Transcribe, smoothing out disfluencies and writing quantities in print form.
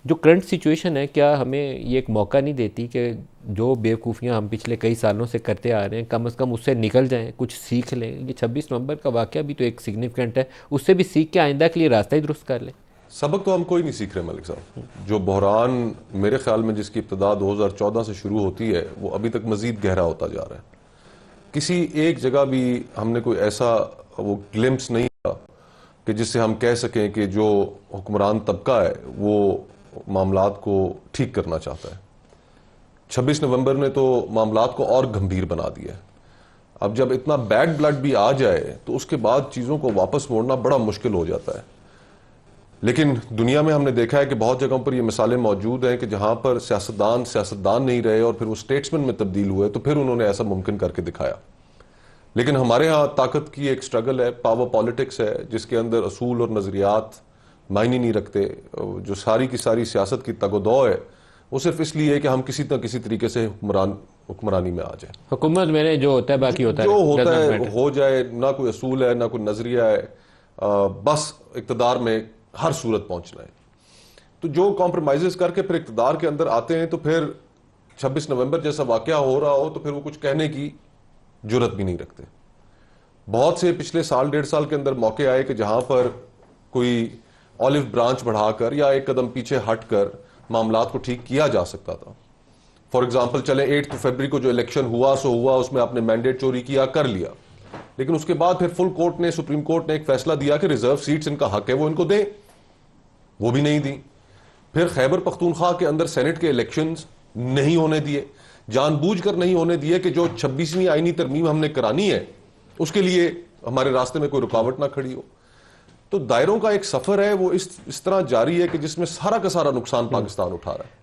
جو current situation ہے کیا ہمیں یہ ایک موقع نہیں دیتی کہ جو بیوقوفیاں ہم پچھلے کئی سالوں سے کرتے آ رہے ہیں کم از کم اس سے نکل جائیں, کچھ سیکھ لیں؟ یہ 26 نومبر کا واقعہ بھی تو ایک سگنیفیکنٹ ہے, اس سے بھی سیکھ کے آئندہ کے لیے راستہ ہی درست کر لیں. سبق تو ہم کوئی نہیں سیکھ رہے ملک صاحب. جو بحران میرے خیال میں جس کی ابتدا 2014 سے شروع ہوتی ہے وہ ابھی تک مزید گہرا ہوتا جا رہا ہے. کسی ایک جگہ بھی ہم نے کوئی ایسا وہ گلمپس نہیں کیا کہ جس سے ہم کہہ سکیں کہ جو حکمران طبقہ ہے وہ معاملات کو ٹھیک کرنا چاہتا ہے. 26 نومبر نے تو معاملات کو اور گمبھیر بنا دیا ہے. اب جب اتنا بیڈ بلڈ بھی آ جائے تو اس کے بعد چیزوں کو واپس موڑنا بڑا مشکل ہو جاتا ہے. لیکن دنیا میں ہم نے دیکھا ہے کہ بہت جگہوں پر یہ مثالیں موجود ہیں کہ جہاں پر سیاستدان نہیں رہے اور پھر وہ اسٹیٹسمن میں تبدیل ہوئے تو پھر انہوں نے ایسا ممکن کر کے دکھایا. لیکن ہمارے ہاں طاقت کی ایک سٹرگل ہے, پاور پالیٹکس ہے, جس کے اندر اصول اور نظریات معنی نہیں رکھتے. جو ساری کی ساری سیاست کی تگ و دو ہے وہ صرف اس لیے کہ ہم کسی نہ کسی طریقے سے حکمرانی میں آ جائیں. حکومت میں نے جو ہوتا ہے باقی ہوتا ہے, جو ہوتا does not ہے matter. ہو جائے, نہ کوئی اصول ہے نہ کوئی نظریہ ہے, بس اقتدار میں ہر صورت پہنچنا ہے. تو جو کمپرومائزز کر کے پھر اقتدار کے اندر آتے ہیں تو پھر 26 نومبر جیسا واقعہ ہو رہا ہو تو پھر وہ کچھ کہنے کی جرت بھی نہیں رکھتے. بہت سے پچھلے سال ڈیڑھ سال کے اندر موقع آئے کہ جہاں پر کوئی آلو برانچ بڑھا کر یا ایک قدم پیچھے ہٹ کر معاملات کو ٹھیک کیا جا سکتا تھا. فار ایگزامپل چلیں 8 فروری کو جو الیکشن ہوا سو ہوا, اس میں آپ نے مینڈیٹ چوری کیا کر لیا, لیکن اس کے بعد پھر فل کورٹ نے, سپریم کورٹ نے ایک فیصلہ دیا کہ ریزرو سیٹس ان کا حق ہے وہ ان کو دیں, وہ بھی نہیں دی. پھر خیبر پختونخوا کے اندر سینٹ کے الیکشنز نہیں ہونے دیے, جان بوجھ کر نہیں ہونے دیے کہ جو 26ویں آئینی ترمیم ہم نے کرانی ہے اس کے لیے ہمارے راستے میں کوئی رکاوٹ نہ کھڑی ہو. تو دائروں کا ایک سفر ہے وہ اس طرح جاری ہے کہ جس میں سارا کا سارا نقصان پاکستان اٹھا رہا ہے.